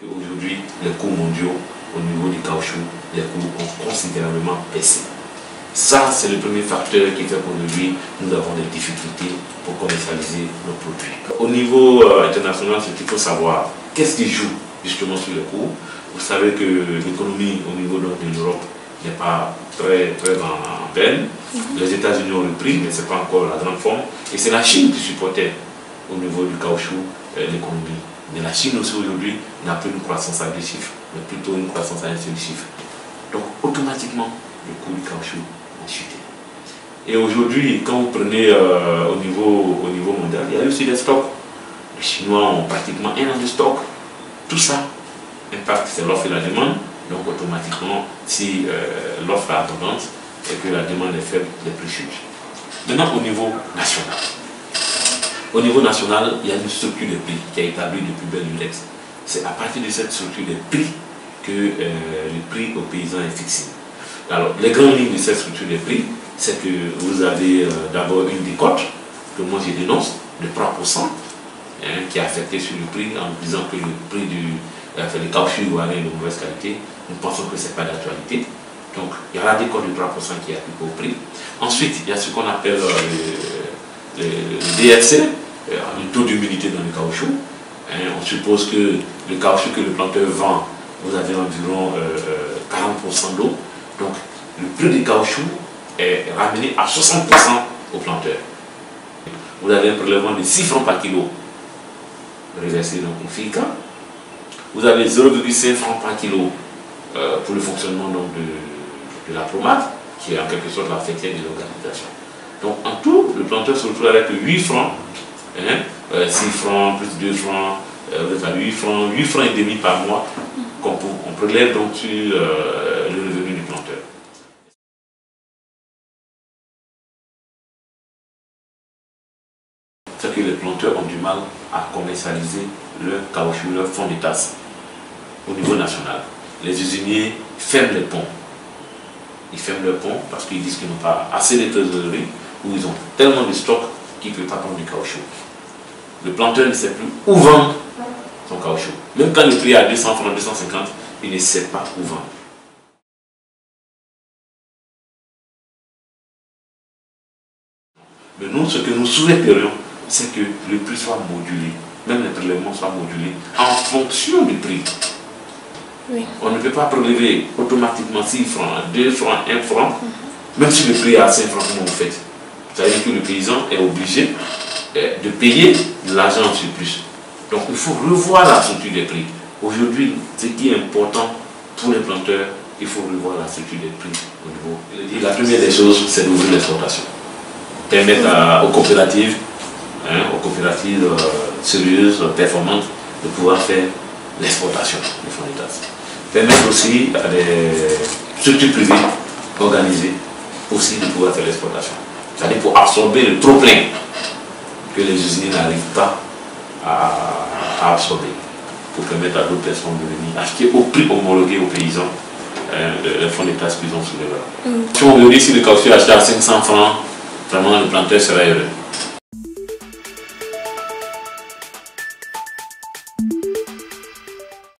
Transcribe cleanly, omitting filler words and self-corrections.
Aujourd'hui, les coûts mondiaux au niveau du caoutchouc, les coûts ont considérablement baissé. Ça, c'est le premier facteur qui fait qu'aujourd'hui, nous avons des difficultés pour commercialiser nos produits. Au niveau international, ce qu'il faut savoir, qu'est-ce qui joue justement sur les coûts? Vous savez que l'économie au niveau de l'Europe n'est pas très en peine. Les États-Unis ont repris, mais ce n'est pas encore la grande forme. Et c'est la Chine qui supportait au niveau du caoutchouc l'économie. Mais la Chine aussi aujourd'hui n'a plus une croissance agressive, mais plutôt une croissance agressive. Donc automatiquement, le coût du caoutchouc a chuté. Et aujourd'hui, quand vous prenez au niveau mondial, il y a aussi des stocks. Les Chinois ont pratiquement 1 an de stock. Tout ça impacte, c'est l'offre et la demande. Donc automatiquement, si l'offre est abondante et que la demande est faible, les prix chutent. Maintenant, au niveau national. Au niveau national, il y a une structure de prix qui est établie depuis belle lurette. C'est à partir de cette structure de prix que le prix aux paysans est fixé. Alors, les grandes lignes de cette structure de prix, c'est que vous avez d'abord une décote, que moi je dénonce, de 3%, qui est affectée sur le prix en disant que le prix du caoutchouc ivoirien est de mauvaise qualité. Nous pensons que ce n'est pas d'actualité. Donc, il y a la décote de 3% qui est appliquée au prix. Ensuite, il y a ce qu'on appelle le DFC, le taux d'humidité dans le caoutchouc. On suppose que le caoutchouc que le planteur vend, vous avez environ 40% d'eau. Donc, le prix du caoutchouc est ramené à 60% au planteur. Vous avez un prélèvement de 6 francs par kilo reversé donc au FICA. Vous avez 0,5 francs par kilo pour le fonctionnement donc, de la pommade, qui est en quelque sorte la fêtière de l'organisation. Donc en tout, le planteur se retrouve avec 8 francs, 6 francs plus 2 francs, vous avez 8 francs et demi par mois qu'on prélève donc sur le revenu du planteur. C'est que les planteurs ont du mal à commercialiser leur caoutchouc, leur fond de tasse au niveau national. Les usiniers ferment les ponts. Ils ferment leurs ponts parce qu'ils disent qu'ils n'ont pas assez de trésorerie ou ils ont tellement de stock qu'ils ne peuvent pas prendre du caoutchouc. Le planteur ne sait plus où vendre son caoutchouc. Même quand le prix est à 200 francs, 250, il ne sait pas où vendre. Mais nous, ce que nous souhaiterions, c'est que le prix soit modulé, même les prélèvements soient modulés en fonction du prix. Oui. On ne peut pas prélever automatiquement 6 francs, 2 francs, 1 franc, même si le prix est à 5 francs, comment vous faites? Ça veut dire que le paysan est obligé de payer de l'argent en surplus. Donc il faut revoir la structure des prix. Aujourd'hui, ce qui est important pour les planteurs, il faut revoir la structure des prix au niveau. Et la première des choses, c'est d'ouvrir l'exportation. Permettre aux coopératives sérieuses, performantes, de pouvoir faire l'exportation des fonds de tasse. Permettre aussi à des structures privées organisées aussi de pouvoir faire l'exportation. C'est-à-dire pour absorber le trop-plein que les usines n'arrivent pas à absorber, pour permettre à d'autres personnes de venir acheter au prix homologué aux paysans les fonds de tasse qu'ils ont sous les bras. Si on veut dire si le caoutchouc est acheté à 500 francs, vraiment le planteur sera heureux.